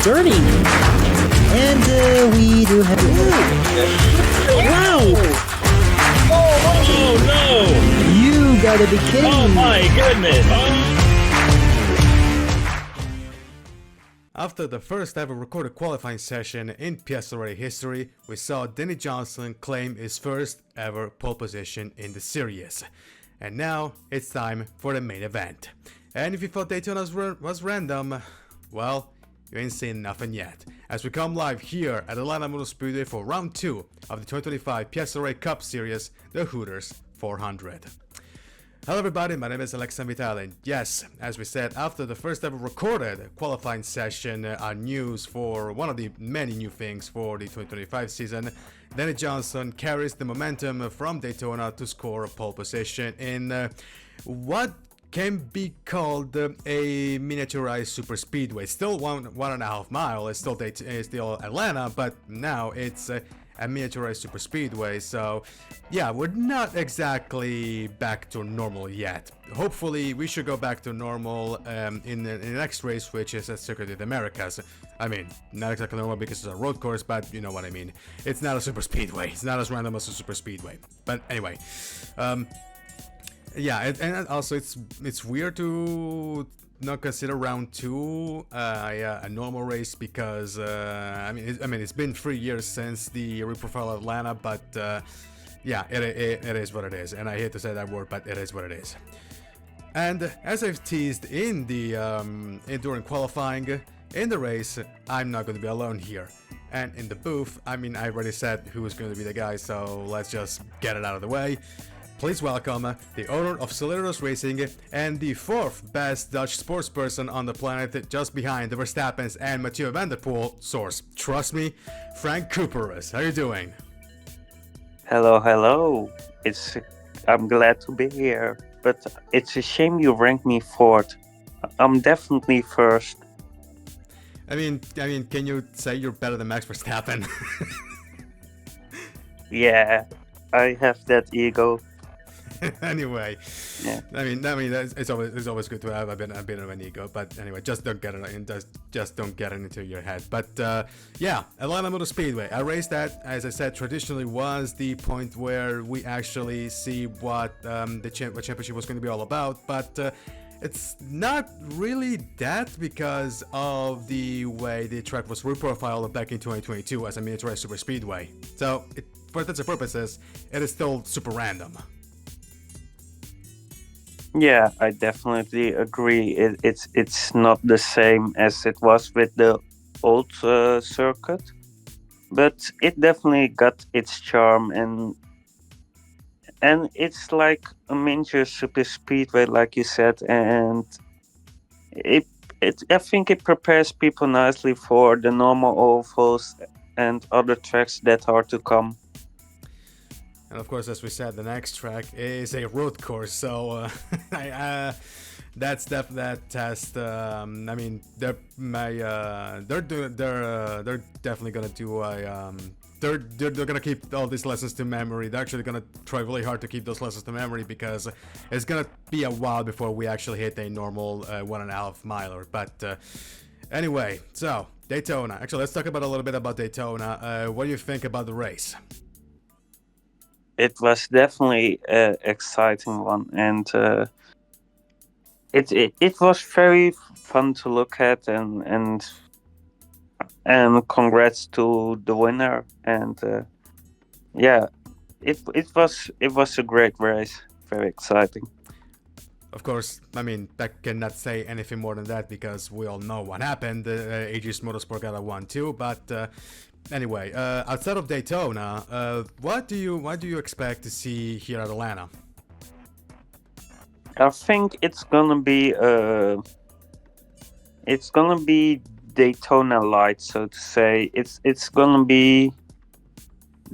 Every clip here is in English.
dirty. And we do have... Wow! Oh no! You gotta be kidding Oh me. my goodness! After the first ever recorded qualifying session in PSRLA history, we saw Denny Johnson claim his first ever pole position in the series. And now it's time for the main event. And if you thought Daytona was random, well, you ain't seen nothing yet, as we come live here at Atlanta Motor Speedway for round 2 of the 2025 PSRLA Cup Series, the Hooters 400. Hello everybody, my name is Alexa Vitale, and yes, as we said, after the first ever recorded qualifying session, our news for one of the many new things for the 2025 season, Denny Johnson carries the momentum from Daytona to score a pole position in what can be called a miniaturized super speedway. Still one and a half mile, it's still Atlanta, but now it's a miniaturized super speedway. So yeah, we're not exactly back to normal yet. Hopefully we should go back to normal in the next race, which is at Circuit of the Americas. I mean, not exactly normal because it's a road course, but you know what I mean. It's not a super speedway, it's not as random as a super speedway. But anyway, yeah, and also it's weird to not consider round 2 a normal race because I mean it's been 3 years since the reprofile Atlanta, but yeah, it is what it is, and I hate to say that word, but it is what it is. And as I've teased in the during qualifying, in the race, I'm not going to be alone here. And in the booth, I mean, I already said who was going to be the guy, so let's just get it out of the way. Please welcome the owner of Solidarous Racing and the 4th best Dutch sportsperson on the planet, just behind the Verstappens and Mathieu van der Poel source. Trust me, Frank Cooperus. How you doing? Hello. I'm glad to be here, but it's a shame you ranked me 4th. I'm definitely 1st. I mean, can you say you're better than Max Verstappen? Yeah, I have that ego. Anyway, yeah. I mean, it's always good to have a bit of an ego, but anyway, just don't get it into your head. But yeah, Atlanta Motor Speedway, a race that, as I said, traditionally was the point where we actually see what the championship was going to be all about, but it's not really that because of the way the track was reprofiled back in 2022 as a miniaturized super speedway. So, for its purposes, it is still super random. Yeah, I definitely agree. It's not the same as it was with the old circuit, but it definitely got its charm, and it's like a miniature super speedway, like you said, and I think it prepares people nicely for the normal ovals and other tracks that are to come. And of course, as we said, the next track is a road course, so that's that test. I mean, they're definitely gonna do a they're gonna keep all these lessons to memory. They're actually gonna try really hard to keep those lessons to memory because it's gonna be a while before we actually hit a normal 1.5 miler. But anyway, so Daytona. Actually, let's talk about a little bit about Daytona. What do you think about the race? It was definitely an exciting one, and it was very fun to look at, and congrats to the winner, and yeah, it was a great race, very exciting. Of course, I mean, I cannot say anything more than that because we all know what happened. AG's Motorsport got a 1-2, but anyway, outside of Daytona, what do you expect to see here at Atlanta? I think it's gonna be Daytona light, so to say. It's gonna be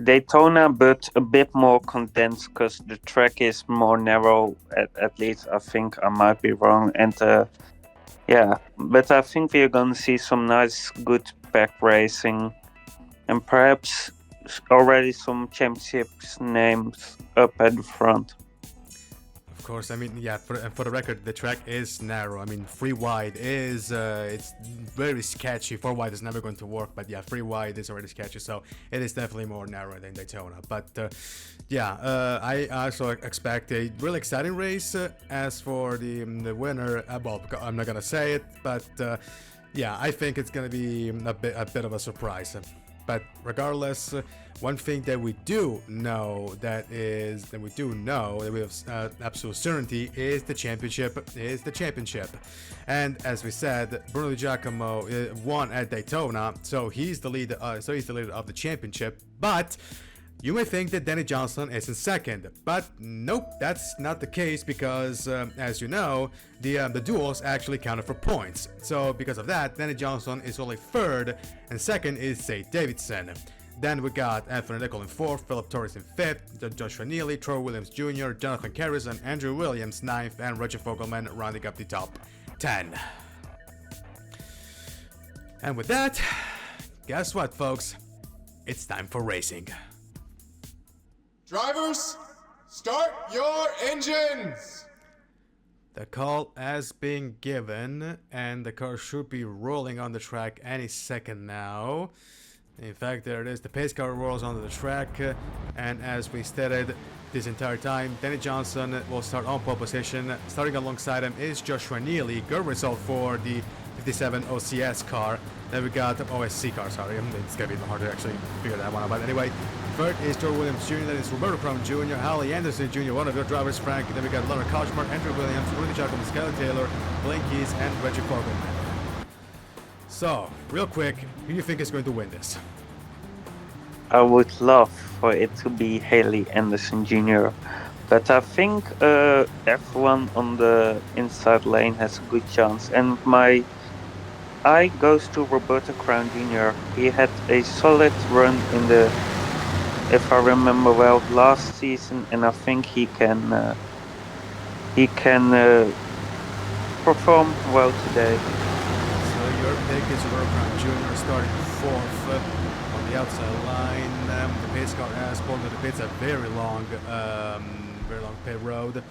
Daytona, but a bit more condensed because the track is more narrow. At least I think, I might be wrong, and yeah, but I think we're gonna see some nice, good pack racing, and perhaps already some championships names up at the front. course. I mean, yeah, for the record, the track is narrow. I mean, free wide is, it's very sketchy. 4 wide is never going to work, but yeah, free wide is already sketchy, so it is definitely more narrow than Daytona. But yeah, I also expect a really exciting race. As for the winner, well, I'm not gonna say it, but yeah, I think it's gonna be a bit of a surprise. But regardless, one thing that we do know that we have absolute certainty is the championship. And as we said, Bruno Di Giacomo won at Daytona, so he's the leader. He's the leader of the championship. But you may think that Danny Johnson is in second, but nope, that's not the case because, as you know, the duels actually counted for points. So because of that, Danny Johnson is only third, and second is St. Davidson. Then we got Anthony Nicol in fourth, Philip Torres in fifth, Joshua Neely, Troy Williams Jr., Jonathan Karras, and Andrew Williams ninth, and Roger Fogelman rounding up the top 10. And with that, guess what, folks? It's time for racing. Drivers, start your engines! The call has been given, and the car should be rolling on the track any second now. In fact, there it is. The pace car rolls onto the track, and as we stated this entire time, Danny Johnson will start on pole position. Starting alongside him is Joshua Neely. Good result for the 57 OCS car. Then we got the OSC car, sorry. It's gonna be hard to actually figure that one out. But anyway, third is Troy Williams Jr., then it's Roberto Crum Jr., Holly Anderson Jr., one of your drivers, Frank. Then we got Leonard Kochmar, Andrew Williams, Bruno Di Giacomo, Skyler Taylor, Blaine Keys, and Reggie Fogelman. So, real quick, who do you think is going to win this? I would love for it to be Haley Anderson Jr., but I think everyone on the inside lane has a good chance, and my eye goes to Roberto Crown Jr. He had a solid run in the, if I remember well, last season, and I think he can perform well today. So your pick is Roberto Crown Jr. starting fourth on the outside line. The pace car has pulled to the pits, a very long pit road. The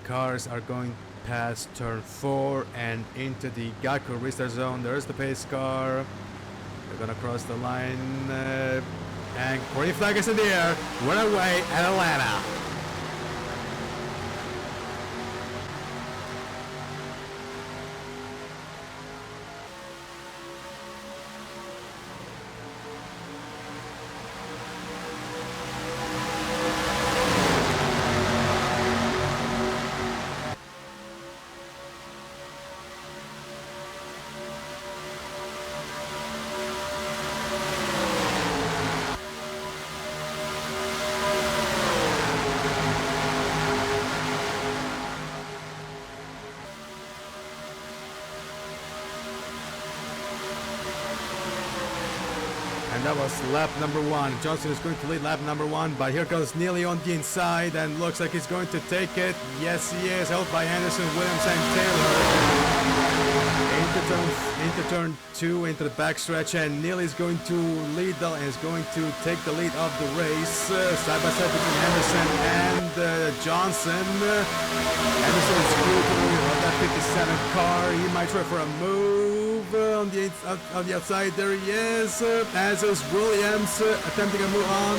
cars are going past turn 4 and into the Geico restart zone. There's the pace car. They're gonna cross the line, and green flag is in the air. Run away at Atlanta. And that was lap number 1. Johnson is going to lead lap number 1, but here goes Neely on the inside, and looks like he's going to take it. Yes, he is, held by Anderson, Williams, and Taylor. Into turn 2, into the backstretch, and Neely is going to lead, is going to take the lead of the race. Side by side between Anderson and Johnson. Anderson is screwed to that 57 car. He might try for a move. On the outside, there he is, as is Williams, attempting a move on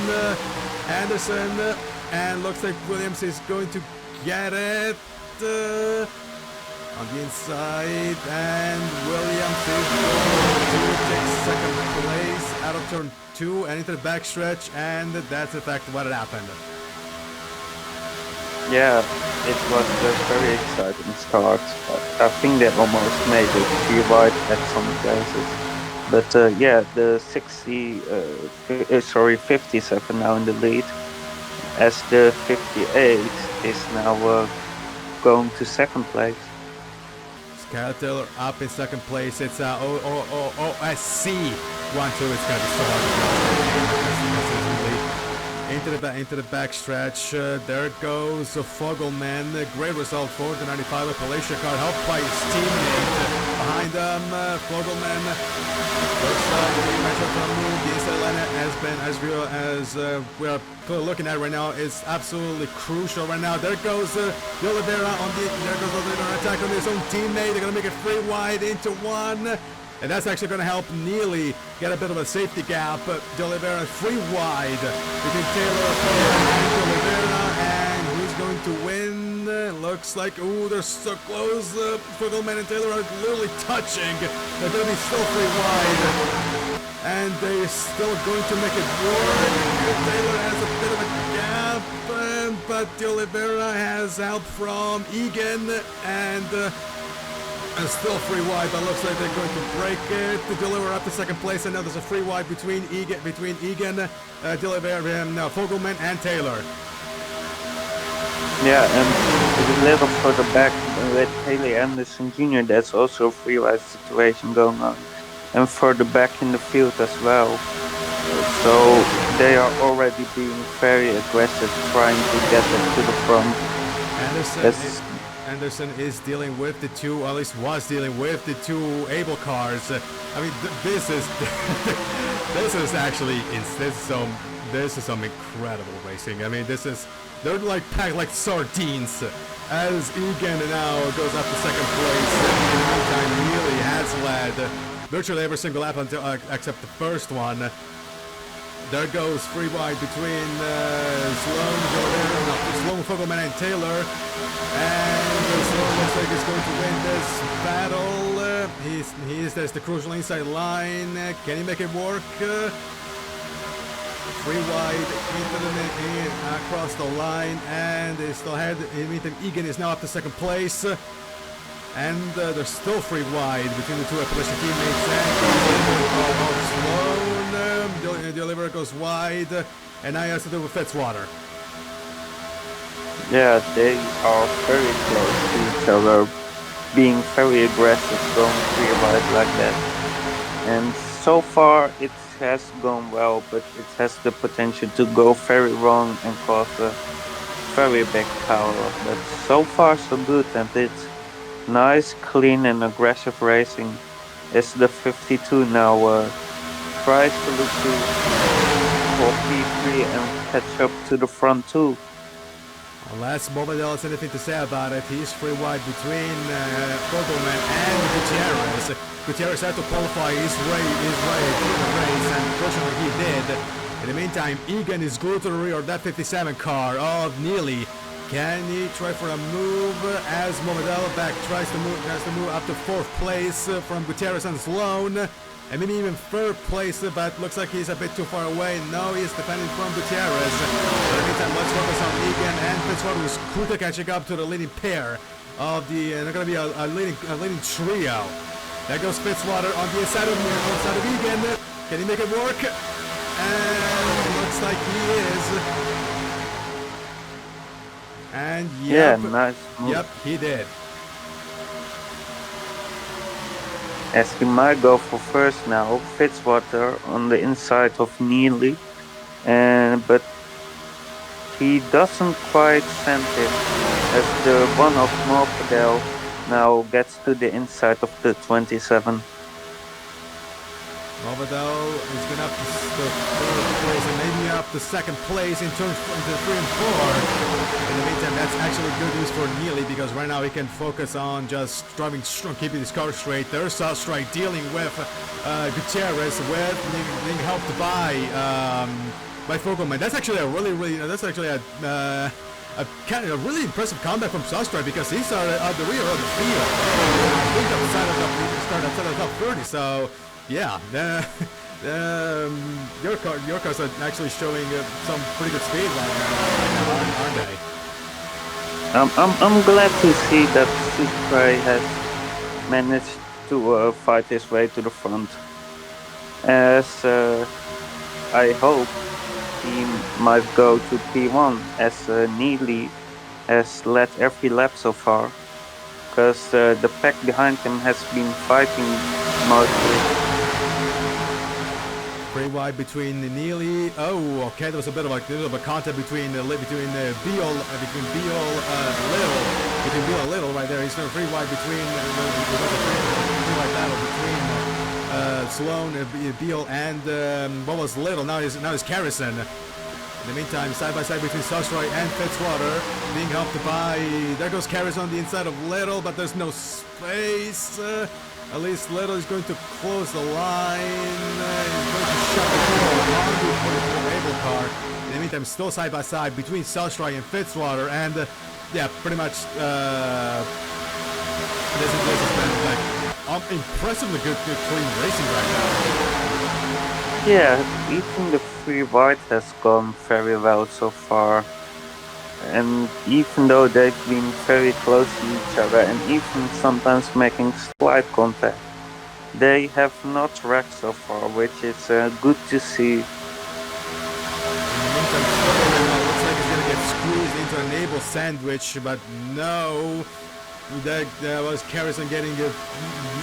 Anderson, and looks like Williams is going to get it on the inside, and Williams is going to take second place out of turn 2 and into the backstretch, and that's in fact what had happened. Yeah, it was a very exciting start. I think they almost made it free wide at some places. But yeah, the 57 now in the lead, as the 58 is now going to second place. Skyler Taylor up in second place. It's OSC 1-2. It's going to be so hard into the backstretch. There goes Fogelman. Great result for the 95 Appalachia car, helped by his teammate behind them. Fogelman looks like the metro from move. The inside line has been, as we are looking at right now, is absolutely crucial right now. There goes De Oliveira on the, there goes Oliveira attack on his own teammate. They're gonna make it free wide into one. And that's actually going to help Neely get a bit of a safety gap. De Oliveira free wide between Taylor and De Oliveira. And who's going to win? Looks like, ooh, they're so close. Fogelman and Taylor are literally touching. They're going to be still free wide. And they're still going to make it work. Taylor has a bit of a gap. But De Oliveira has help from Egan. And still free wide, but looks like they're going to break it to deliver up to second place. And now there's a free wide between Egan, Fogelman, and Taylor. Yeah, and a little further back with Haley Anderson Jr., that's also a free ride situation going on. And further back in the field as well. So they are already being very aggressive, trying to get them to the front. Anderson is dealing with the two, or at least was dealing with the two Able cars. I mean, this is actually this is some incredible racing. I mean, they're like packed like sardines. As Egan now goes up to second place. In the meantime, Neely has led virtually every single lap until except the first one. There goes free wide between Sloan, Fogelman, and Taylor. And Sloan looks like he's going to win this battle. There's the crucial inside line. Can he make it work? Free wide across the line, and they still had. Egan is now up to second place. And they're still free wide between the two opposition teammates. And Sloan. De Oliveira goes wide, and now he has to do with Fitzwater. Yeah, they are very close to each other, being very aggressive, going free wide like that. And so far it has gone well, but it has the potential to go very wrong and cause a very big power. But so far so good, and it's nice, clean and aggressive racing. It's the 52 now. Tries to look for P3 and catch up to the front two. Unless Morbidelli has anything to say about it, he's free wide between Fogelman and Gutierrez. Gutierrez had to qualify his way in the race, and fortunately he did. In the meantime, Egan is glued to the rear of that 57 car of Neely. Can he try for a move as Morbidelli tries to move up to fourth place from Gutierrez and Sloan? And maybe even third place, but looks like he's a bit too far away. No, he's defending from Gutierrez. In the meantime, let's focus on Egan and Fitzwater, who's quickly catching up to the leading pair of the. They're going to be a leading trio. There goes Fitzwater on the inside of Egan. Can he make it work? And looks like he is. And yep, yeah, nice move. Yep, he did. As he might go for first now, Fitzwater on the inside of Neely, but he doesn't quite send it as the one of Morbidelli now gets to the inside of the 27. Morbidelli is going up to the third place and maybe up to second place in turns into 3 and 4. In the meantime, that's actually good news for Neely because right now he can focus on just driving strong, keeping his car straight. There's straight dealing with Gutierrez, being helped by Fogelman. That's actually a kind of a really impressive comeback from Sustrike because he started at the rear of the field. I think outside of the top 30. So yeah, your cars are actually showing some pretty good speed right now, aren't they? I'm glad to see that Sustrike has managed to fight his way to the front. As I hope he might go to P1 as Neely has led every lap so far, because the pack behind him has been fighting mostly. Pretty wide between Neely. Oh, okay. There was a bit of a contact between Beal, Little, between Beal and Little right there. He's going 3 wide between, three wide battle between Sloan, Beal, and what was Little. Now is Carrison. In the meantime, side by side between Sashroy and Fitzwater, being helped by, there goes Carrison on the inside of Little, but there's no space. At least Little is going to close the line. He's going to shut the door on the Able car. In the meantime, still side by side between Sashroy and Fitzwater, and yeah, pretty much this has been like impressively good clean racing right now. Yeah, even the free wide has gone very well so far. And even though they've been very close to each other and even sometimes making slight contact, they have not wrecked so far, which is good to see. In the meantime, Sloan looks like he's going to get squeezed into an Able sandwich, but no. That was Carrison getting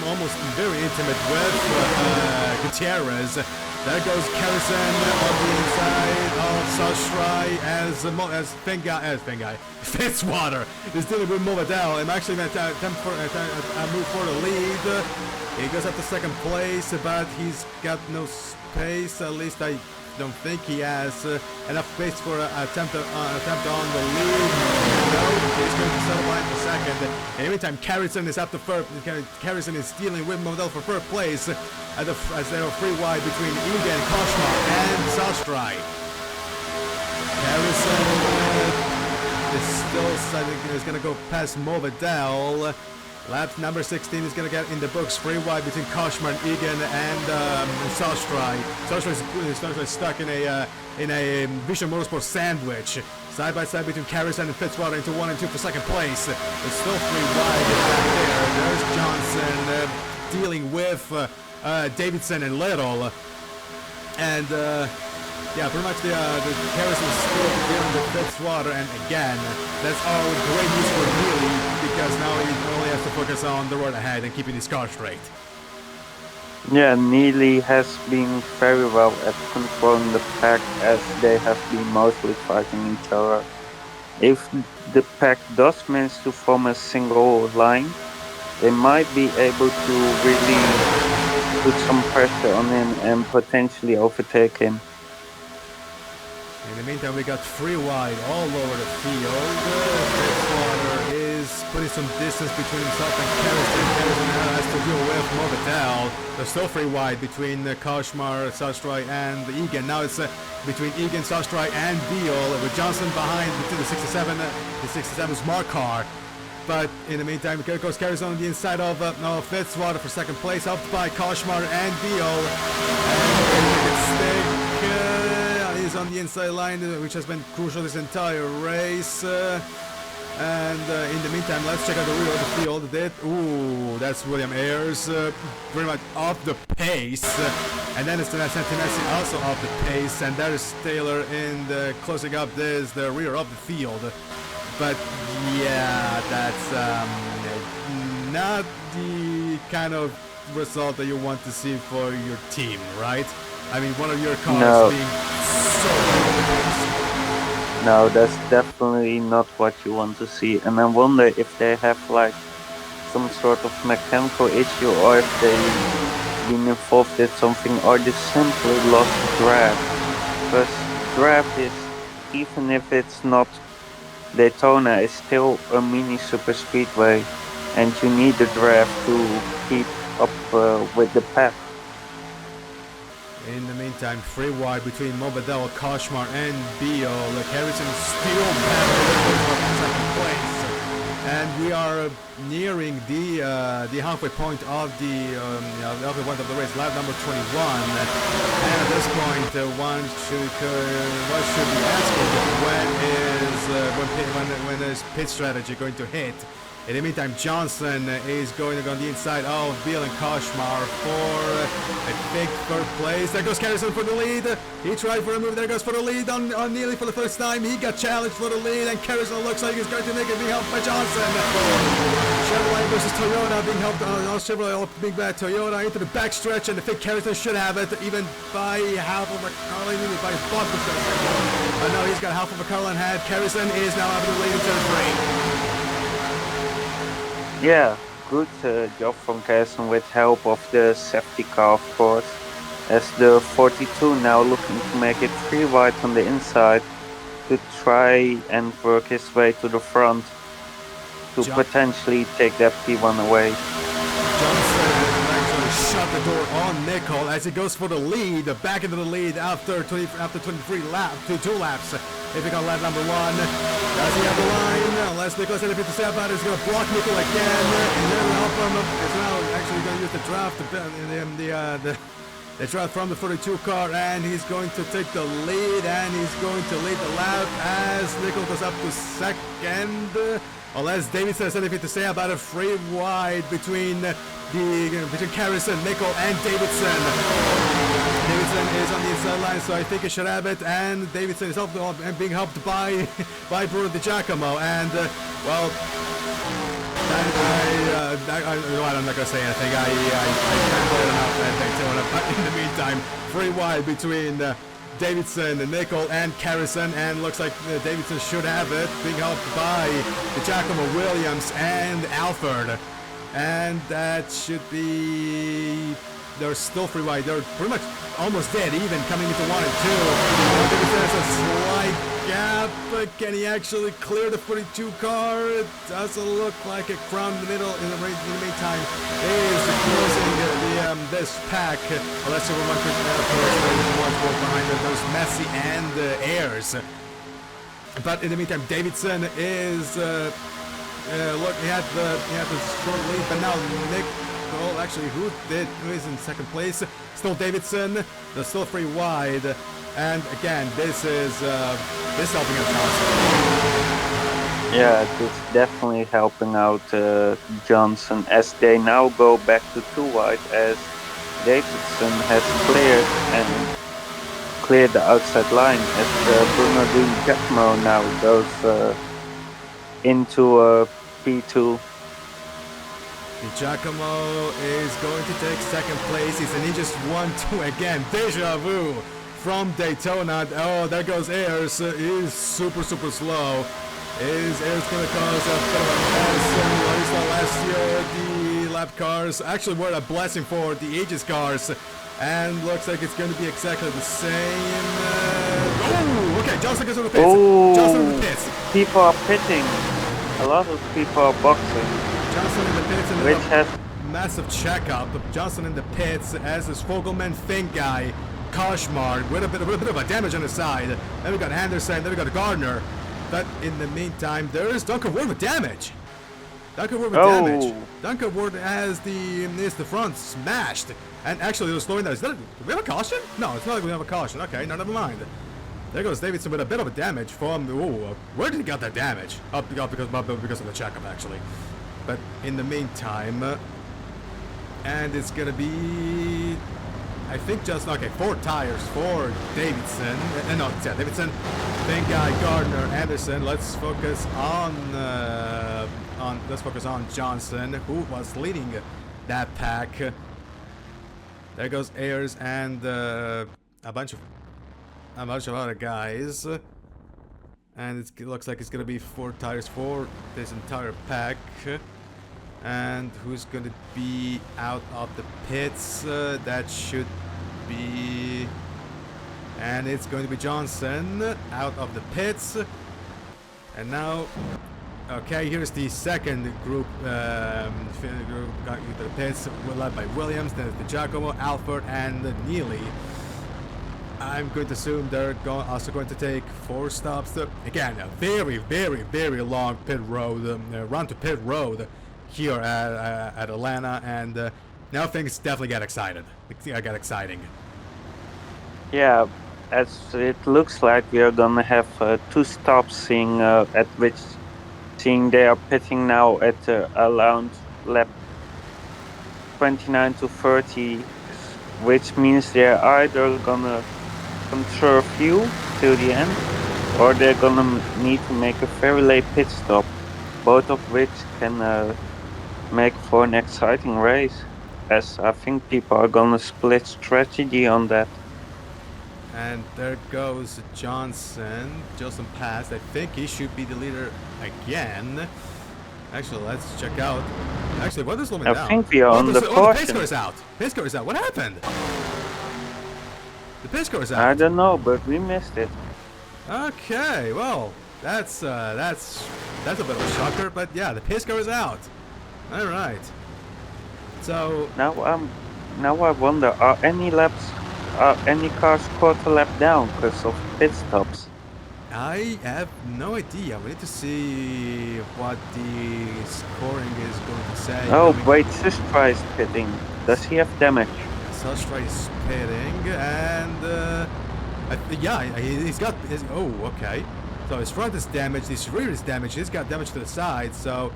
almost very intimate with Gutierrez. There goes Carrison on the inside of Sashrai as Fitzwater is dealing with Movadel. I'm actually going to attempt for a move for the lead. He goes up to second place, but he's got no space. At least I don't think he has enough space for an attempt on the lead. No, he's going to settle line for second. In the meantime, Carrison is up to third. Carrison is dealing with Movadel for third place. As they are 3 wide between Egan, Koshmar, and Sastrai. Harrison is going to go past Movadel. Lap number 16 is going to get in the books 3 wide between Koshmar, Egan, and Sastrai. Sastrai is stuck in a Vision Motorsport sandwich. Side by side between Carrison and Fitzwater into 1 and 2 for second place. It's still 3 wide back there. There's Johnson dealing with Davidson and Little, and yeah, pretty much the Harrison is still dealing with Fitzwater, and again, that's all great news for Neely, because now he only has to focus on the road ahead and keeping his car straight. Yeah, Neely has been very well at controlling the pack, as they have been mostly fighting each other. If the pack does manage to form a single line, they might be able to really put some pressure on him and potentially overtake him. In the meantime, we got 3 wide all over the field. Fitzwater is putting some distance between himself and Carrison. Carrison now has to deal with Movadel. There's still 3 wide between Koshmar, Sastrai, and Egan. Now it's between Egan, Sastrai, and Beal, with Johnson behind between the 67. The 67's Mark car. But in the meantime, here goes Carrison on the inside of Fitzwater for second place, helped by Koshmar and Beal. And he's on the inside line, which has been crucial this entire race. And in the meantime, let's check out the rear of the field. That's William Ayers, pretty much off the pace. And then it's the Santinesi also off the pace. And there's Taylor in the closing up. There's the rear of the field. But yeah, that's not the kind of result that you want to see for your team, right? I mean, one of your cars being so fast. No, that's definitely not what you want to see. And I wonder if they have like some sort of mechanical issue, or if they've been involved in something, or they simply lost the draft. Because draft is, even if it's not Daytona, is still a mini super speedway, and you need the draft to keep up with the pack. In the meantime, 3 wide between Movadel, Koshmar, and Beal. Harrison still battling for second place. And we are nearing the halfway point of the race, lap number 21. And at this point, one should be asking when is pit strategy going to hit. In the meantime, Johnson is going on the inside of Beal and Koshmar for a big third place. There goes Carrison for the lead. He tried for a move. There goes for the lead on Neely for the first time. He got challenged for the lead, and Carrison looks like he's going to make it, being helped by Johnson. Chevrolet versus Toyota, being helped on Chevrolet, big bad Toyota into the backstretch, and I think Carrison should have it, even by half of a car length, by his butt. But no, he's got half of a car length ahead. Carrison is now out of the lead in turn 3. Yeah, good job from Carson with help of the safety car, of course. As the 42 now looking to make it 3 wide on the inside to try and work his way to the front to John- potentially take that P1 away. Johnson actually shut the door on Nickel as he goes for the lead, back into the lead after 23 laps, two laps. If he got lap number 1, does he have the line? Unless Nickel has anything to say about it, he's going to block Nickel again. And then help him as well. Actually going to use the draft, the draft from the 42 car, and he's going to take the lead, and he's going to lead the lap as Nickel goes up to second. Unless Davidson has anything to say about a free wide between Carrison, Nickel, and Davidson. Davidson is on the inside line, so I think he should have it. And Davidson is being helped by Bruno Di Giacomo. And well, I'm not gonna say anything. I can't put it out at Daytona. But in the meantime, free wide between Davidson, Nickel, and Carrison, and looks like Davidson should have it, being helped by Di Giacomo, Williams, and Alford. And that should be... They're still free wide. They're pretty much almost dead even coming into 1 and 2. Davidson has a slight gap, but can he actually clear the 42 car? It doesn't look like a crown in the middle. In the meantime, is closing this pack. Unless everyone could behind those Messi and Ayers. But in the meantime, Davidson is look, he had the short lead, but now Nick. Well, actually, who is in second place? Still Davidson. They're still free wide, and again, this is helping out Johnson. Yeah, it's definitely helping out Johnson as they now go back to 2 wide as Davidson has cleared the outside line as Bruno Di Giacomo now goes into P2. Di Giacomo is going to take second place. He's and he just 1-2 again. Deja vu from Daytona. Oh, there goes Ayers. He's super slow. Is Ayers going to cause a bit of a mess? What we saw last year, the lap cars actually were a blessing for the Aegis cars. And looks like it's going to be exactly the same. Oh, okay. Johnson goes on the pits. Oh, Johnson on the pits. People are pitting. A lot of people are boxing. Johnson in the pits and Which has massive checkup. Johnson in the pits as his Fogelman Fink guy, Koshmar, with a bit of a damage on his side. Then we got Henderson, then we got Gardner. But in the meantime, there is Duncan Ward with damage. Duncan Ward with damage. Duncan Ward has the front smashed. And actually, they're slowing down. Do we have a caution? No, it's not like we have a caution. Okay, no, never mind. There goes Davidson with a bit of a damage from. Ooh, where did he get that damage? Oh, because of the checkup, actually. But in the meantime, and it's gonna be, I think just okay, 4 tires for Davidson. No, yeah, Davidson, Big Guy, Gardner, Anderson. Let's focus on Johnson, who was leading that pack. There goes Ayers and a bunch of other guys. And it looks like it's gonna be 4 tires for this entire pack. And who's gonna be out of the pits? That should be... And it's going to be Johnson out of the pits. And now... Okay, here's the second group got into the pits, led by Williams, then Di Giacomo, Alford, and Neely. I'm going to assume they're also going to take 4 stops. Again, a very long pit road, run to pit road here at Atlanta, and now things definitely get exciting. Yeah, as it looks like we are gonna have 2 stops, seeing they are pitting now at around lap 29 to 30, which means they're either gonna conserve fuel till the end, or they're gonna need to make a very late pit stop, both of which can make for an exciting race, as I think people are gonna split strategy on that. And there goes Johnson passed. I think he should be the leader again. Actually, let's check out. Actually, what is slowing I down? think we are on the the pace caution. car is out. Pace car is out. What happened? The pace car is I out. don't know, but we missed it. Okay, well, that's a bit of a shocker, but yeah, the pace car is out. All right. So Now I wonder, are any cars quarter lap down because of pit stops? I have no idea. We need to see what the scoring is going to say. Oh wait, Sistra is pitting. Does he have damage? Sastra is pitting, and yeah, he's got his. Oh, okay. So his front is damaged, his rear is damaged, he's got damage to the side. So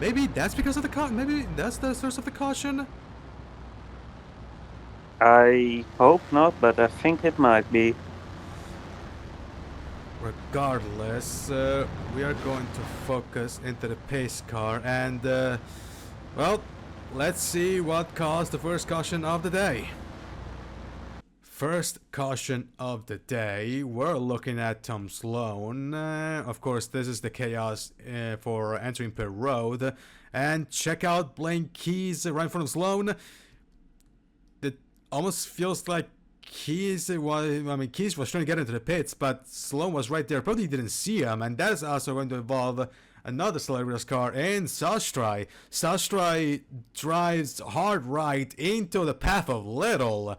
maybe that's because of the caution. Maybe that's the source of the caution. I hope not, but I think it might be. Regardless, we are going to focus into the pace car, and well, let's see what caused the first caution of the day. First caution of the day, we're looking at Tom Sloan. Of course, this is the chaos for entering pit road, and check out Blaine Keys right in front of Sloan. It almost feels like Keys was trying to get into the pits, but Sloan was right there. Probably didn't see him, and that is also going to involve another celebrity's car in Sastrai. Sastrai drives hard right into the path of Little,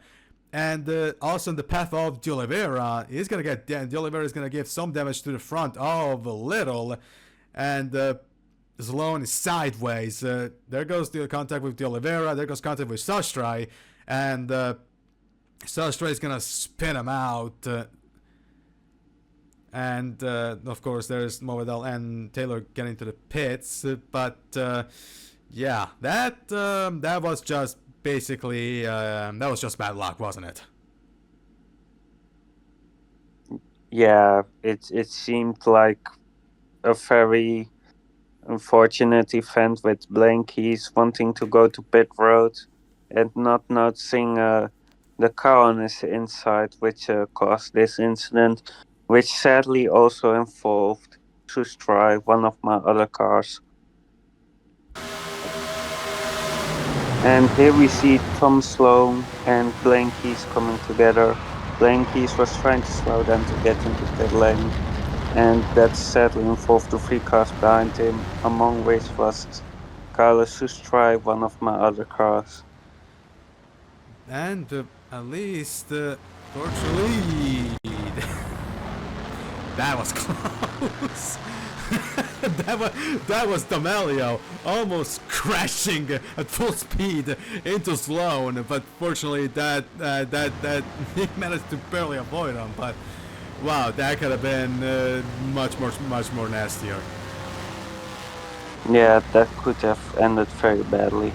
and also in the path of De Oliveira. He's gonna get De Oliveira is gonna give some damage to the front of Little, and Sloan is sideways. There goes the contact with De Oliveira. There goes contact with Sastrai, and Sastra is gonna spin him out, and of course there's Movedal and Taylor getting to the pits, but yeah, that was just basically that was just bad luck, wasn't it? Yeah, it seemed like a very unfortunate event with Blaine Keys wanting to go to pit road and not noticing the car on his inside, which caused this incident, which sadly also involved Sustrai, one of my other cars. And here we see Tom Sloan and Blaine Keys coming together. Blaine Keys was trying to slow down to get into pit lane, and that sadly involved the 3 cars behind him, among which was Carlos Sustrai, one of my other cars. And at least torch lead. That was close. that was D'Amelio almost crashing at full speed into Sloan, but fortunately that he managed to barely avoid him. But wow, that could have been much more nastier. Yeah, that could have ended very badly.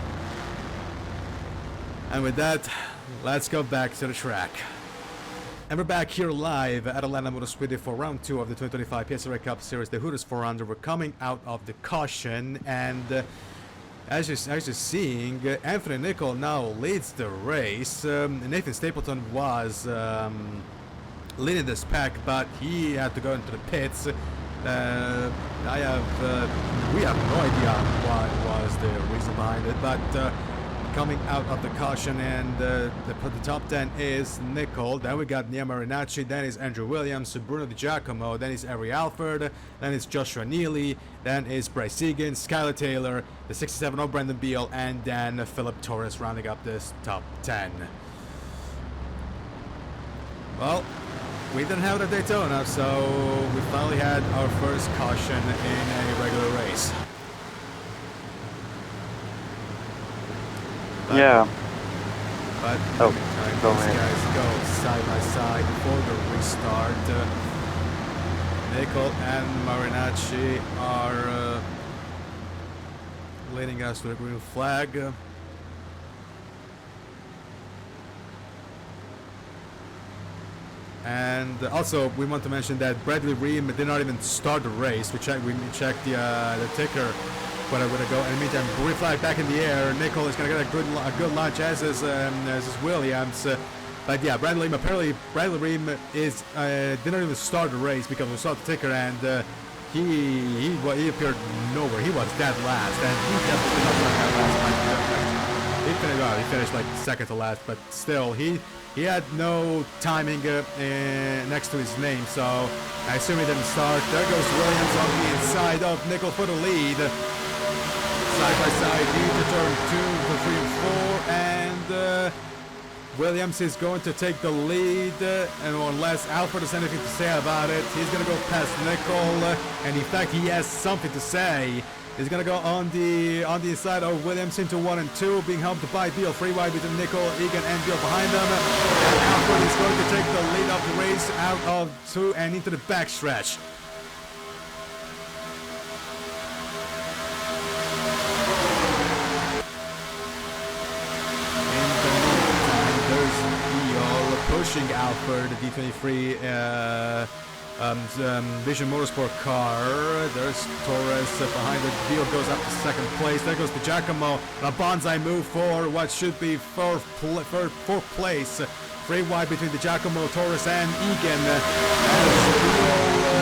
And with that, let's go back to the track. And we're back here live at Atlanta Motor Speedway for round 2 of the 2025 PSRLA Cup Series. The Hooters 400 were coming out of the caution, and as you're seeing, Anthony Nicol now leads the race. Nathan Stapleton was leading this pack, but he had to go into the pits. We have no idea what was the reason behind it, but coming out of the caution, and the top 10 is Nicol. Then we got Nia Marinacci, then is Andrew Williams, Bruno Di Giacomo, then is Ari Alford, then is Joshua Neely, then is Bryce Egan, Skylar Taylor, the 67 of Brandon Beal, and then Philip Torres rounding up this top 10. Well, we didn't have it at Daytona, so we finally had our first caution in a regular race. Yeah. But Oh, these guys go side by side for the restart. Nicol and Marinacci are leading us to the green flag. And also, we want to mention that Bradley Ream did not even start the race. We checked the ticker. But I'm gonna go, and in the meantime, green flag back in the air. Nicol is gonna get a good launch, as is Williams. But yeah, Bradley Ream did not even start the race because we saw the ticker, and he appeared nowhere. He was dead last, and he definitely not like that last. He finished like second to last, but still, he had no timing next to his name, so I assume he didn't start. There goes Williams on the inside of Nickel for the lead. Side by side into turn 2, to 3 and 4, and Williams is going to take the lead, and unless Alfred has anything to say about it, he's going to go past Nickel, and in fact he has something to say. He's going to go on the inside of Williams into 1 and 2, being helped by Beal, 3 wide between Nickel, Egan, and Beal behind them. And Alfred is going to take the lead of the race out of 2 and into the backstretch. Pushing Alfred, the D23 Vision Motorsport car. There's Torres behind it. Beal goes up to second place. There goes Di Giacomo. A bonsai move for what should be fourth place. 3 wide between Di Giacomo, Torres, and Egan. As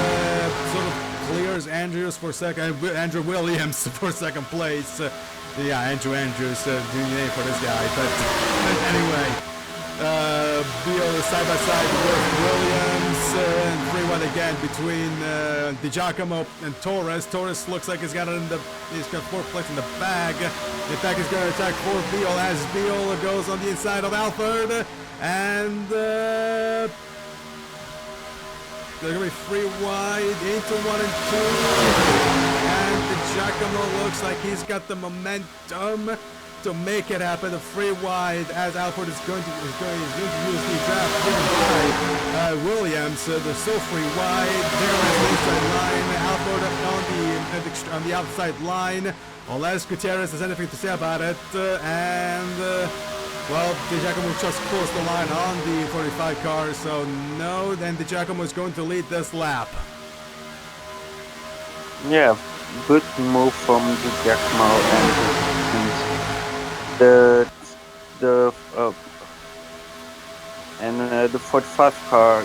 Beal sort of clears Andrew Williams for second place. Yeah, Andrew Andrews, new name for this guy. But anyway. Beal side by side with Williams, and 3 wide again between Di Giacomo and Torres. Torres looks like he's got 4th place in the bag. In fact, he's going to attack 4th Beal as Beal goes on the inside of Alfred, and they're going to be 3 wide into 1 and 2, and Di Giacomo looks like he's got the momentum to make it happen. The 3 wide as Alfred is going to use the draft by Williams. They're still 3 wide. There on the inside line. Alfred on the outside line. Unless Gutierrez has anything to say about it. Well, Di Giacomo just crossed the line on the 45 car. So no, then Di Giacomo is going to lead this lap. Yeah, good move from Di Giacomo and the 45 car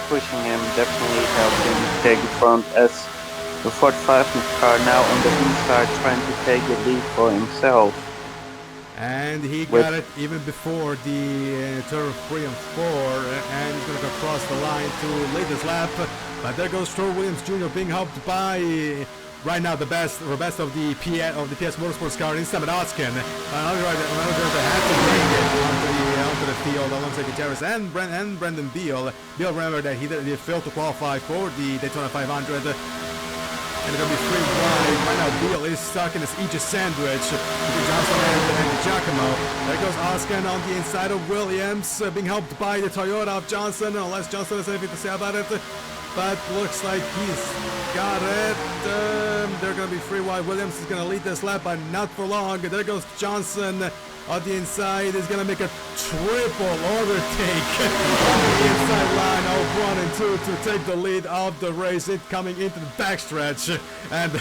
pushing him definitely helped him take the front, as the 45 car now on the inside trying to take the lead for himself. And he got it even before the turn 3 and 4, and he's going to go across the line to lead this lap. But there goes Troy Williams Jr. being helped by right now the best of the PS Motorsports car in Samet Oskin. Another driver that had to bring it onto the field alongside Gutierrez and Brendan Beal. Beal, remember that he failed to qualify for the Daytona 500. And it's going to be 3 wide. Right now Beal is stuck in this Aegis sandwich between Johnson and Di Giacomo. There goes Oskin on the inside of Williams, being helped by the Toyota of Johnson, unless Johnson has anything to say about it. But looks like he's got it. They're going to be 3 wide. Williams is going to lead this lap, but not for long. There goes Johnson on the inside. He's going to make a triple overtake on the inside line of 1 and 2 to take the lead of the race. It coming into the backstretch. And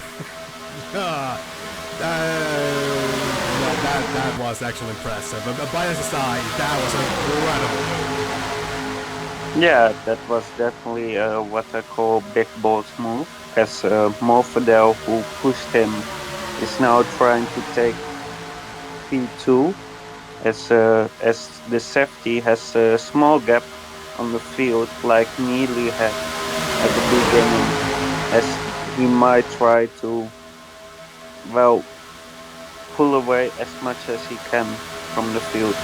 that was actually impressive. But by his side, that was incredible. Yeah, that was definitely what I call big balls move, as Morfadel, who pushed him, is now trying to take P2, as the safety has a small gap on the field like Neely had at the beginning, as he might try to, well, pull away as much as he can from the field.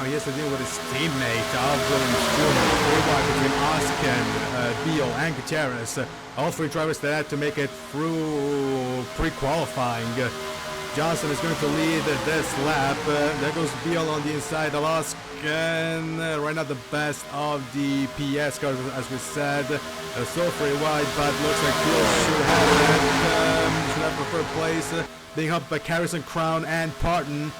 He has to deal with his teammate, Williams Jr., between Oskin, Beal, and Gutierrez. All 3 drivers that had to make it through pre-qualifying. Johnson is going to lead this lap. There goes Beal on the inside of Oskin. Right now the best of the PS cars, as we said. Still 3 wide, but looks like Beal should have a third place. Being helped by Harrison, Crown, and Parton.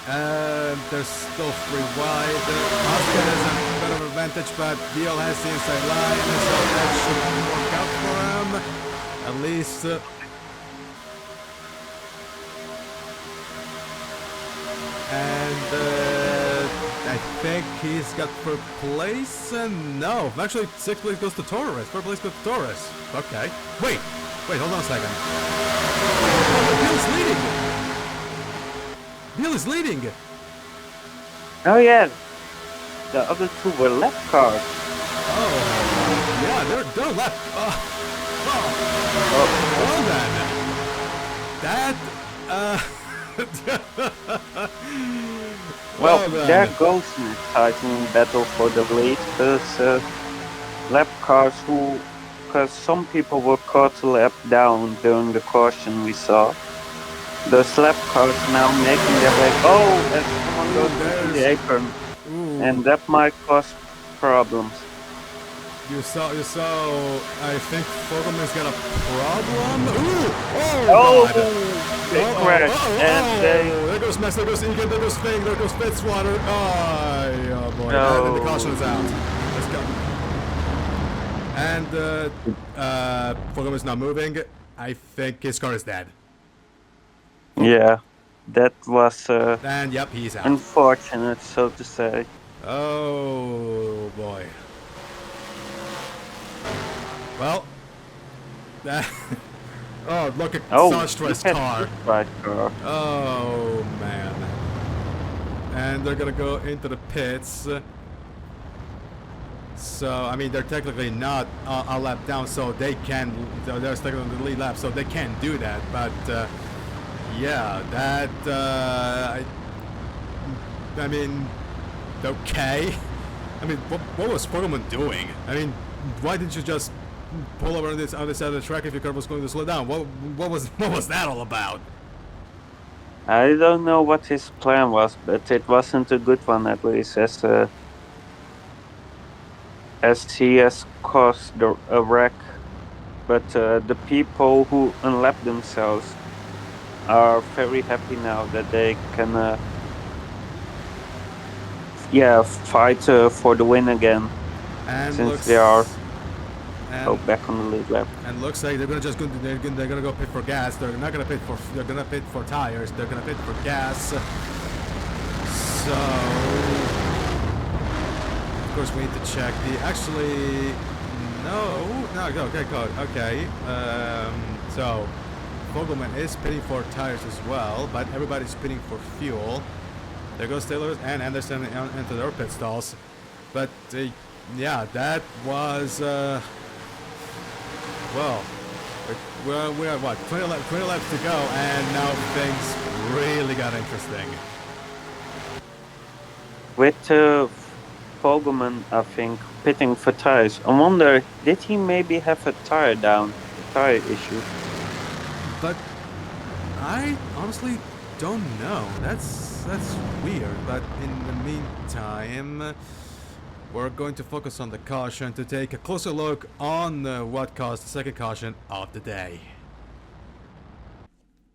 There's still 3 wide. Oscar has a bit of advantage, but Beal has the inside line, so that should work out for him. At least. And I think he's got third place. No, actually, sixth place goes to Torres. Third place goes to Torres. Okay. Wait, hold on a second. Bill is leading. Oh yeah, the other two were lap cars. Oh, yeah, they're left. Well then, that Well, then. there goes an exciting battle for the lead, because lap cars because some people were caught a lap down during the caution we saw. Those lap cars now making their way. Oh, and someone goes into the apron, and that might cause problems. You saw. I think Fogelman's got a problem. Oh, God. they crashed, and there goes Mess, there goes Egan, there goes Fink, there goes Fitzwater. Oh boy! No. And the caution is out. Let's go. And Fogelman's not moving. I think his car is dead. Yeah, that was And yep, he's out. unfortunate, so to say. Oh boy. Well, oh, look at Sastra's car. Right car. Oh man. And they're gonna go into the pits. So I mean, they're technically not a lap down, so they can. They're stuck on the lead lap, so they can't do that. But yeah, that. I mean, okay. I mean, what was Fogelman doing? I mean, why didn't you just pull over on this other side of the track if your car was going to slow down? What was that all about? I don't know what his plan was, but it wasn't a good one, at least, as he has caused a wreck. But the people who unlap themselves are very happy now that they can fight for the win again, And since they are and, back on the lead lap. and looks like they're gonna go pit for gas. They're not gonna pit for. They're gonna pit for tires. They're gonna pit for gas. So of course we need to check the. Actually, no. Okay, good. Okay. So Fogelman is pitting for tires as well, but everybody's pitting for fuel. There goes Taylor and Anderson into their pit stalls. But yeah, that was well, we have what 20 laps to go, and now things really got interesting. With Fogelman, I think, pitting for tires, I wonder, did he maybe have a tire issue? But I honestly don't know. That's weird. But in the meantime, we're going to focus on the caution to take a closer look on what caused the second caution of the day.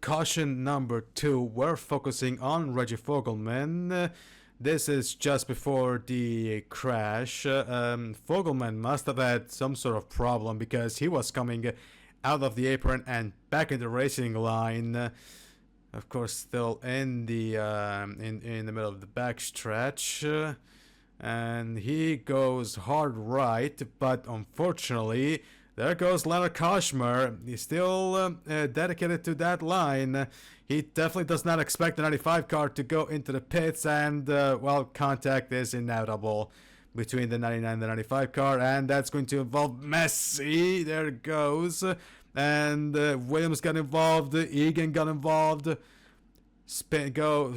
Caution number 2, we're focusing on Reggie Fogelman. This is just before the crash. Fogelman must have had some sort of problem because he was coming out of the apron and back in the racing line. Of course, still in the in the middle of the backstretch, and he goes hard right, but unfortunately, there goes Leonard Kashmir. He's still dedicated to that line. He definitely does not expect the 95 car to go into the pits, and well, contact is inevitable between the 99 and the 95 car, and that's going to involve Messi. There it goes. And Williams got involved, Egan got involved, spin go,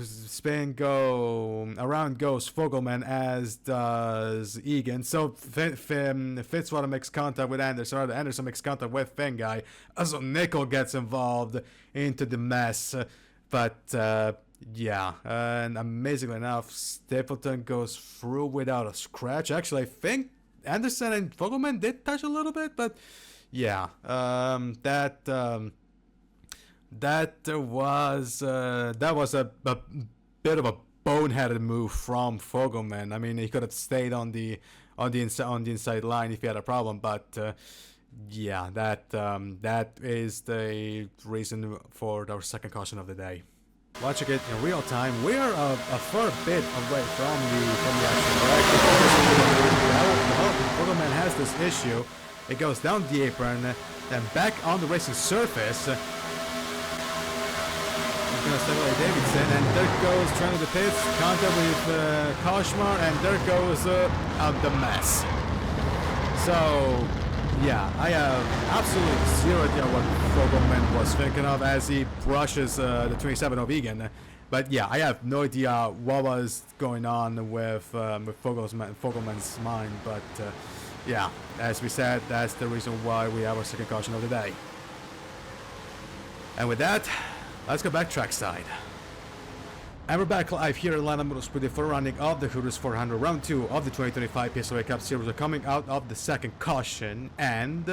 around goes Fogelman, as does Egan. So Fitzwater makes contact with Anderson, or Anderson makes contact with Fengai. Also Nickel gets involved into the mess, but yeah, and amazingly enough, Stapleton goes through without a scratch. Actually, I think Anderson and Fogelman did touch a little bit, but yeah, that was a bit of a boneheaded move from Fogelman. I mean, he could have stayed on the inside line if he had a problem, but yeah, that is the reason for our second caution of the day. watching it in real time, we are a fair bit away from the actual track. The Fogelman has this issue. It goes down the apron, then back on the racing surface. He's gonna step away Davidson, and there goes Trent of the pits, contact with Koshmar, and there goes out the mess. So, yeah, I have absolutely zero idea what Fogelman was thinking of as he brushes the 27 of Egan. But yeah, I have no idea what was going on with Fogelman's mind. But yeah, as we said, that's the reason why we have our second caution of the day. And with that, let's go back trackside. And we're back live here at Atlanta Motor Speedway for running of the Hooters 400 round 2 of the 2025 PSRLA Cup Series. We're coming out of the second caution, and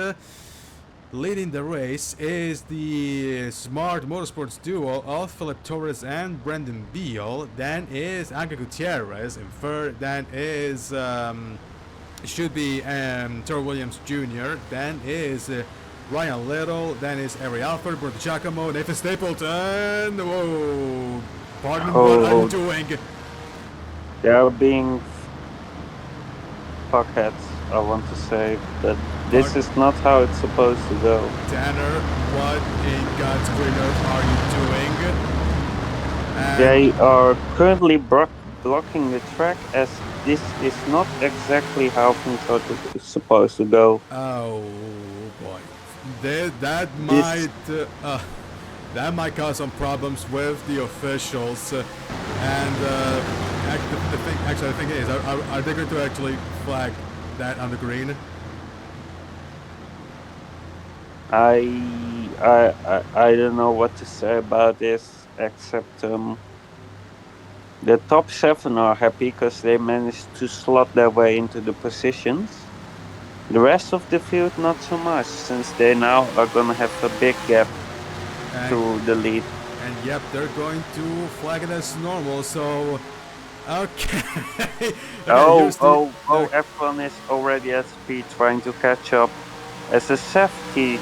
leading the race is the Smart Motorsports duo of Philip Torres and Brendan Beal. Then is Angel Gutierrez in third. Then is should be Terrell Williams Jr. Then is Ryan Little. Then is Ari Alford, Bruno Di Giacomo, Nathan Stapleton. Whoa. Pardon what I'm doing. They are being fuckheads, I want to say, but this is not how it's supposed to go. Tanner, what in God's green earth are you doing? And They are currently blocking the track, as this is not exactly how things are supposed to go. oh boy, that might cause some problems with the officials. And the thing is, are they going to actually flag that on the green? I don't know what to say about this, except the top 7 are happy because they managed to slot their way into the positions. The rest of the field not so much, since they now are gonna have a big gap to the lead. And yep, they're going to flag it as normal, so okay. Everyone is already at speed trying to catch up as a safety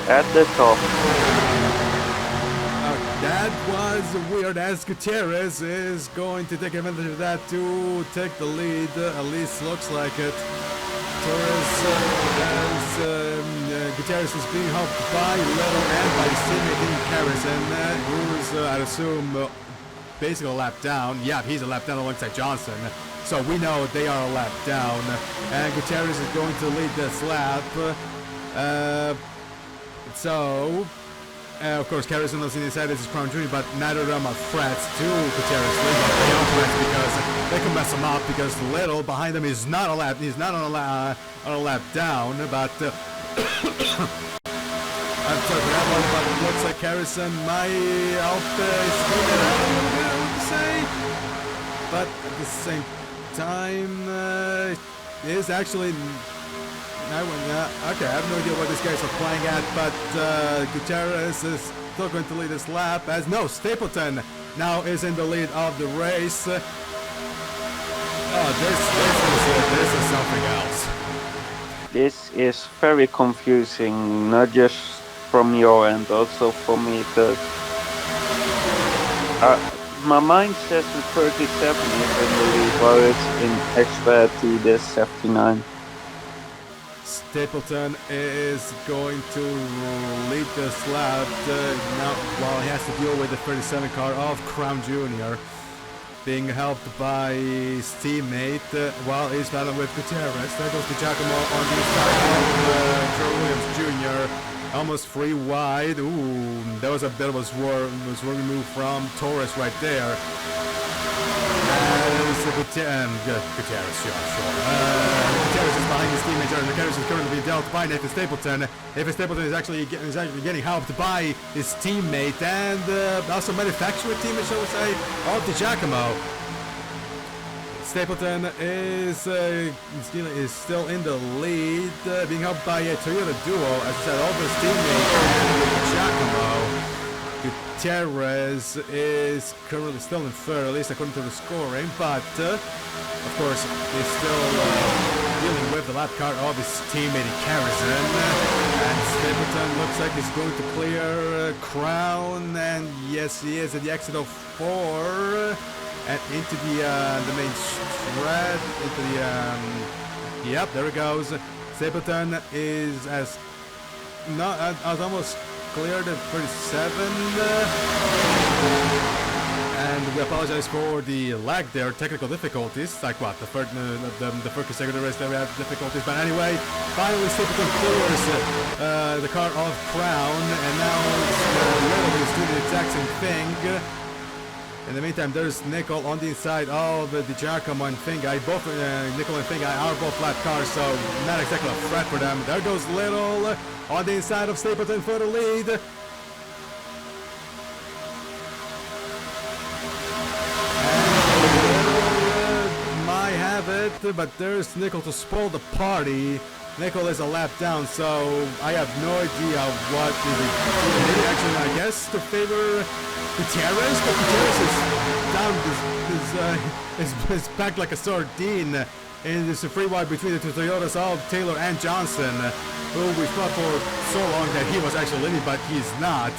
at the top. That was weird, as Gutierrez is going to take advantage of that to take the lead. At least looks like it. Gutierrez is being helped by Little and by his teammate Dean Harrison, who's, I'd assume, basically a lap down. Yeah, he's a lap down alongside Johnson. So we know they are a lap down. And Gutierrez is going to lead this lap. Of course, Harrison lives in his head, this is Crown Jr., but neither of them are threats to Gutierrez. They are threats because they can mess him up, because Little behind him is not a lap, he's not on a lap down, but I'm sorry for that one, but it looks like Harrison might help his teammate out a little bit, I would say. But at the same time, it is actually... okay, I have no idea what these guys are playing at, but Gutierrez is still going to lead this lap, as no, Stapleton now is in the lead of the race. Oh, this is something else. This is very confusing, not just from your end, also for me, because my mind says the 37 is in the lead, while it's in actuality there's 79. Stapleton is going to lead this lap now, while he has to deal with the 37 car of Crown Jr. being helped by his teammate while he's battling with Gutierrez. There goes Di Giacomo on the side of Terrell Williams Jr. Almost 3 wide. Ooh, that was a bit of a swerve move from Torres right there. Gutierrez, sure. Gutierrez is behind his teammate. Gutierrez is currently being dealt by Nathan Stapleton. Nathan Stapleton is actually getting helped by his teammate and also manufacturer teammate, shall we say, of Di Giacomo. Stapleton is still in the lead, being helped by a Toyota duo, as I said, of his teammate and Di Giacomo. Gutierrez is currently still in third, at least according to the scoring, but Of course, he's still dealing with the lap car of his teammate Harrison. And Stapleton looks like he's going to clear Crown. And yes, he is at the exit of 4. And into the main stretch. Into the... yep, there it goes. Stapleton is as almost cleared at 37. And we apologize for the lag there, technical difficulties. Like what, the first consecutive race that we have difficulties. But anyway, finally Stapleton clears the car of Crown, and now Little is doing the exact same thing. In the meantime, there's Nickel on the inside of Di Giacomo and Finguy. Both Nickel and Finguy are both flat cars, so not exactly a threat for them. There goes Little on the inside of Stapleton for the lead. But there's Nickel to spoil the party. Nickel is a lap down, so I have no idea what is it doing. Maybe actually, I guess, to favor Gutierrez, but Gutierrez is down, is packed like a sardine. And there's a free ride between the two Toyotas of Taylor and Johnson, who we thought for so long that he was actually leading, but he's not.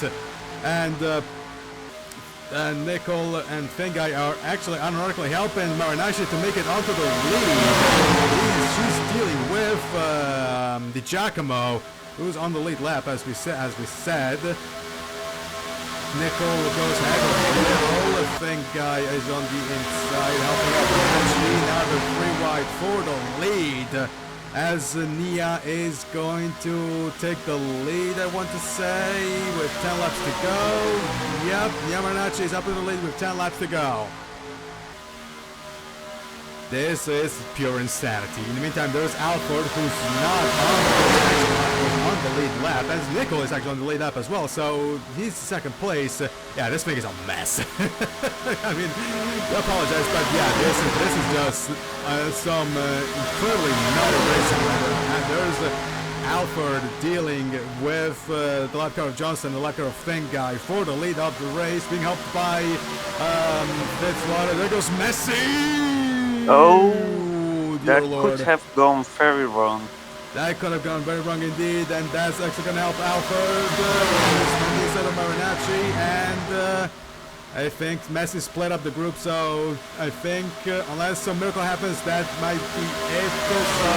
And Nickel and Finguy are actually unironically helping Marinacci to make it onto the lead. She's dealing with Di Giacomo, who's on the lead lap, as we said. Nickel goes ahead of Little. Finguy is on the inside, helping out Marinacci. Now the free ride for the lead, as Nia is going to take the lead, I want to say, with 10 laps to go. Yep, Yamanouchi is up in the lead with 10 laps to go. This is pure insanity. In the meantime, there's Alford, who's not on the lead lap, as Nickel is actually on the lead lap as well, so he's second place. Yeah, this thing is a mess. I mean, I apologize, but yeah, this is just some incredibly meta racing. And there's Alford dealing with the lap car of Johnson, the lap car of Finguy for the lead of the race, being helped by Fitzwater. There goes Messi! Oh, dear that Lord. could have gone very wrong. That could have gone very wrong indeed, and that's actually going to help Alford instead of Marinacci, and I think Messi split up the group, so I think unless some miracle happens, that might be it. So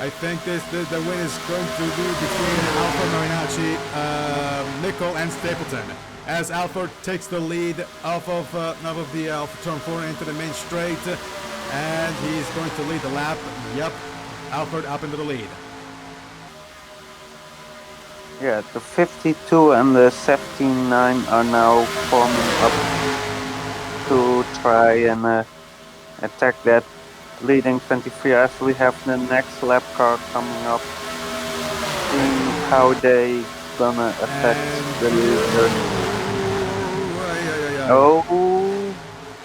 I think the win is going to be between Alford, Marinacci, Nickel, and Stapleton, as Alford takes the lead off of turn 4 into the main straight, and he's going to lead the lap. Yep, Alford up into the lead. Yeah, the 52 and the 79 are now forming up to try and attack that leading 23, as we have the next lap car coming up, seeing how they gonna affect the leader. Oh,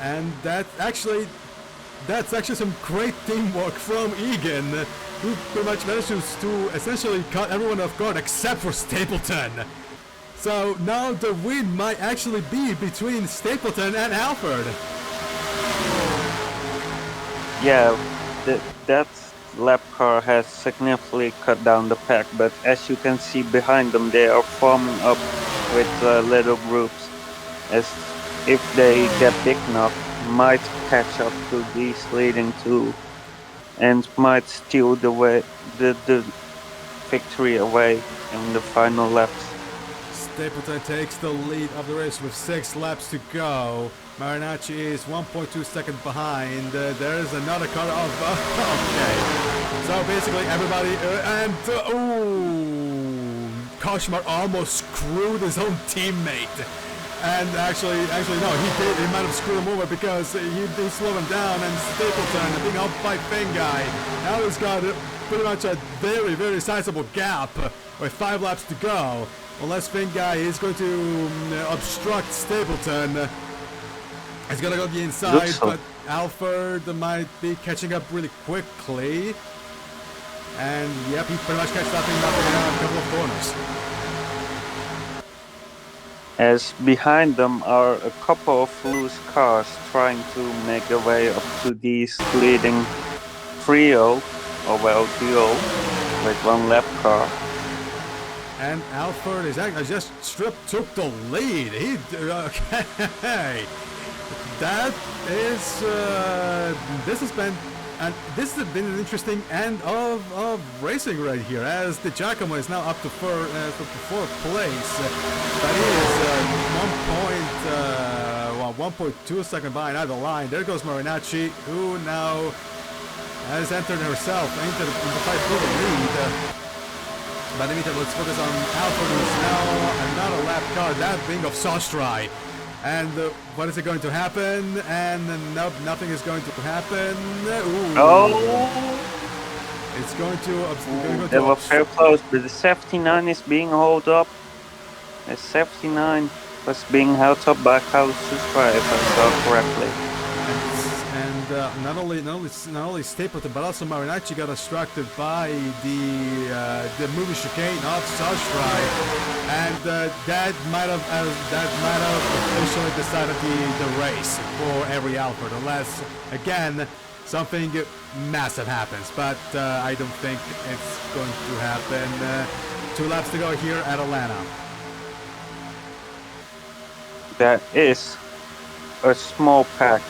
and that's actually some great teamwork from Egan, who pretty much manages to essentially cut everyone off guard except for Stapleton. So now the win might actually be between Stapleton and Alford. yeah, that lap car has significantly cut down the pack, but as you can see behind them, they are forming up with little groups, as if they get big enough, might catch up to these leading two and might steal the victory away in the final laps. Stapleton takes the lead of the race with 6 laps to go. Marinacci is 1.2 seconds behind. There is another car of... okay. So basically everybody... Koshmar almost screwed his own teammate. And actually no, he might have screwed him over because he slowed him down, and Stapleton being helped by Finguy. Now he's got pretty much a very, very sizable gap with 5 laps to go. Unless Finguy is going to obstruct Stapleton. He's going to go to the inside, but Alford might be catching up really quickly. And yep, he pretty much catches up in a couple of corners. as behind them are a couple of loose cars trying to make their way up to this leading trio, or well, duo, with one lap car. And Alfred is actually just took the lead. He okay. That is this has been an interesting end of racing right here, as Di Giacomo is now up to fourth place. That is 1.2 second behind out of the line. There goes Marinacci, who now has entered herself into the fight for the lead. But in the meantime, let's focus on Alfred, who's now another lap car, that being of Sostrai. And what is it going to happen? And nope, nothing is going to happen. Ooh. Oh! It's going to... They were very close, but the 79 is being held up. The 79 was being held up by Carlos Sustra, if I saw correctly. And not only Stapleton, but also Marinacci got distracted by the moving chicane of Sostrai, and that might have officially decided the race for every Alfred, unless again something massive happens. But I don't think it's going to happen. 2 laps to go here at Atlanta. There is a small pack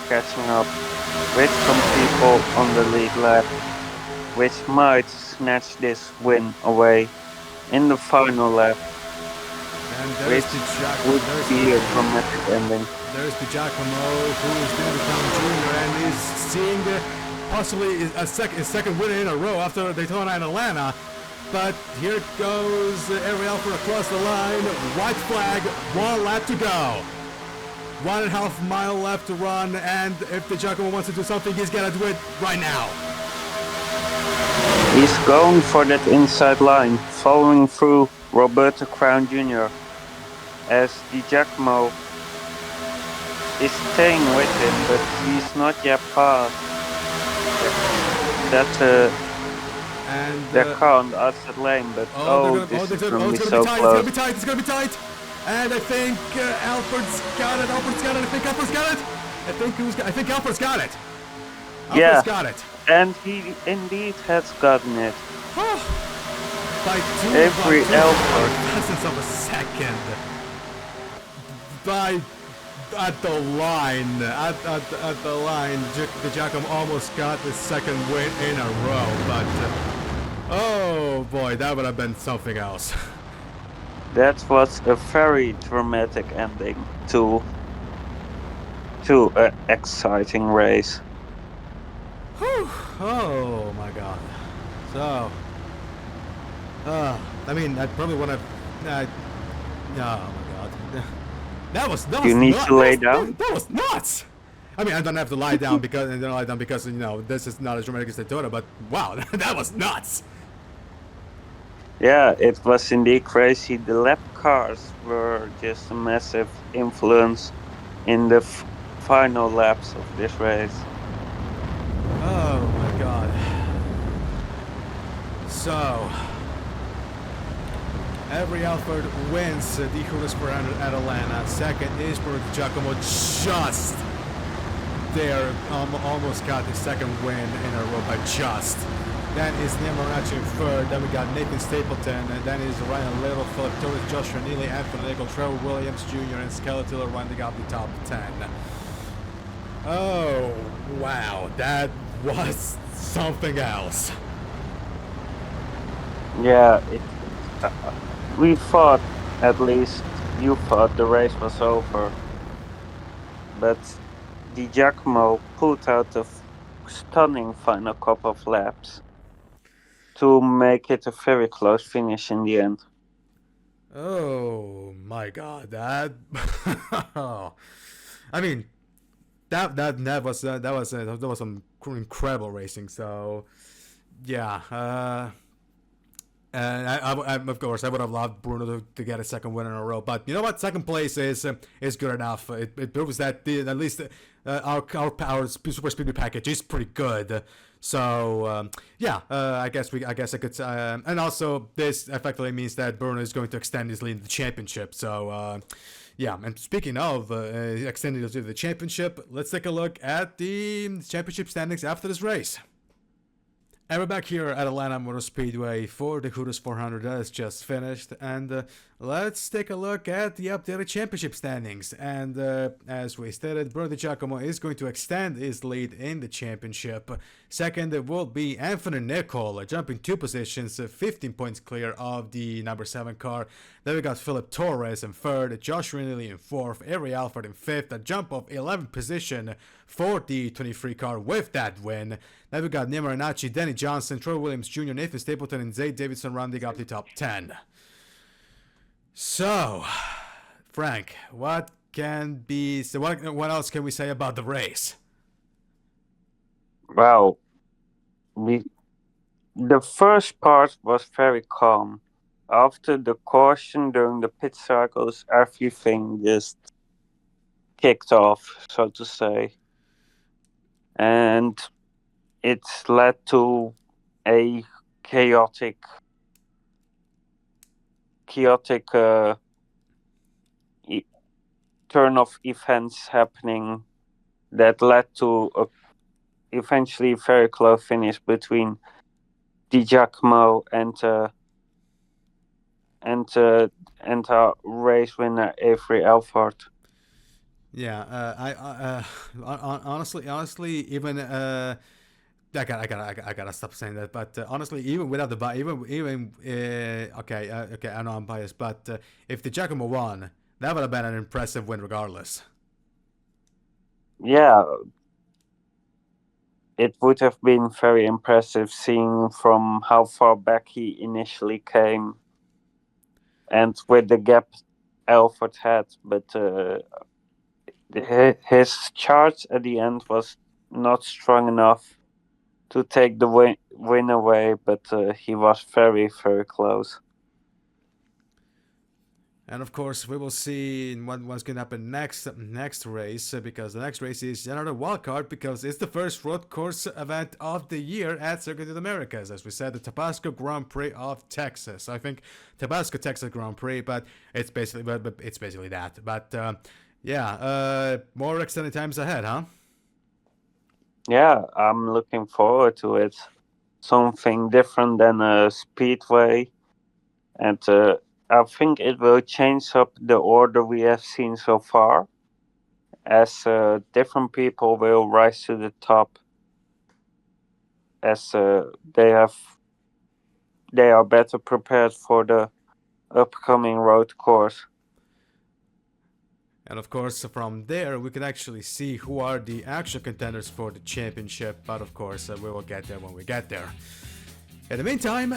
catching up with some people on the lead lap, which might snatch this win away in the final lap, which would be a dramatic ending. There's Di Giacomo, who is going to become junior and is seeing possibly his second win in a row after Daytona and Atlanta. But here goes Ariel for across the line. White flag, 1 lap to go. 1.5 mile left to run, and if Di Giacomo wants to do something, he's gonna do it right now. He's going for that inside line, following through Roberto Crown Jr. as Di Giacomo is staying with him, but he's not yet past that car on the outside lane. But this is going to be so close. It's gonna be tight. And I think Alfred's got it. I think Alfred's got it. I think Alfred's got it. Yeah, got it. And he indeed has gotten it. By every Alfred essence of a second. At the line, Di Giacomo almost got the second win in a row. But oh boy, that would have been something else. That was a very dramatic ending to an exciting race. Whew. Oh my god. So, I mean, I probably want to. Oh my god. That was you need nuts. to lay down. That was nuts. I mean, I don't have to lie down because you know this is not as dramatic as Daytona. But wow, that was nuts. Yeah, it was indeed crazy. The lap cars were just a massive influence in the final laps of this race. Oh my god. So, every Alfred wins the Hooters for at Atlanta. Second is for Di Giacomo, just there, almost got the second win in a row, but just. Then is Neil Marinacci in third. Then we got Nathan Stapleton, and then is Ryan Little, Philip Torres, Joshua Neely, Anthony Nicol, Trevor Williams Jr., and Skeletor rounding out the top 10. Oh, wow, that was something else. Yeah, we thought, at least you thought, the race was over. But Di Giacomo pulled out a stunning final couple of laps to make it a very close finish in the end. Oh my god, that I mean that was some incredible racing. So yeah, Of course, I would have loved Bruno to get a second win in a row, but you know what? Second place is good enough. It proves that at least our super speedway package is pretty good. So yeah, I guess I could. And also, this effectively means that Bruno is going to extend his lead in the championship. So yeah, and speaking of extending his lead in the championship, let's take a look at the championship standings after this race. And we're back here at Atlanta Motor Speedway for the Hooters 400 that is just finished, and let's take a look at the updated championship standings. And as we stated, Bruno Di Giacomo is going to extend his lead in the championship. Second will be Anthony Nicol, jumping 2 positions, 15 points clear of the number 7 car. Then we got Philip Torres in 3rd, Josh Rinelli in 4th, Avery Alford in 5th, a jump of 11 position for the 23 car with that win. Then we got Nia Marinacci, Danny Johnson, Troy Williams Jr., Nathan Stapleton, and Zay Davidson rounding up the top 10. So, Frank, what else can we say about the race? Well, the first part was very calm. After the caution during the pit circles, everything just kicked off, so to say. And it led to a chaotic turn of events happening that led to a eventually very close finish between Di Giacomo and our race winner Avery Alford. Yeah, honestly, even I gotta stop saying that. But honestly, even without the okay, I know I'm biased, but if the Giacomo won, that would have been an impressive win, regardless. Yeah, it would have been very impressive seeing from how far back he initially came, and with the gap Alford had, but his charge at the end was not strong enough to take the win away, but he was very, very close. And of course, we will see what's going to happen next race, because the next race is another wild card, because it's the first road course event of the year at Circuit of the Americas. As we said, the Tabasco Grand Prix of Texas. I think Tabasco Texas Grand Prix, but it's basically that. But yeah, more extended times ahead, huh? Yeah, I'm looking forward to it. Something different than a speedway, and I think it will change up the order we have seen so far, as different people will rise to the top, as they are better prepared for the upcoming road course. And of course, from there, we can actually see who are the actual contenders for the championship. But of course, we will get there when we get there. In the meantime,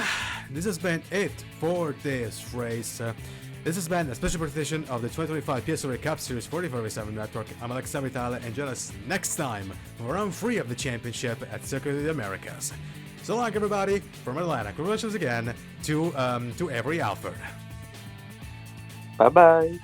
this has been it for this race. This has been a special presentation of the 2025 PSRLA Cup Series 44/7 Network. I'm Alex Savitale, and join us next time for round 3 of the championship at Circuit of the Americas. So long, everybody, from Atlanta. Congratulations again to Avery Alford. Bye-bye.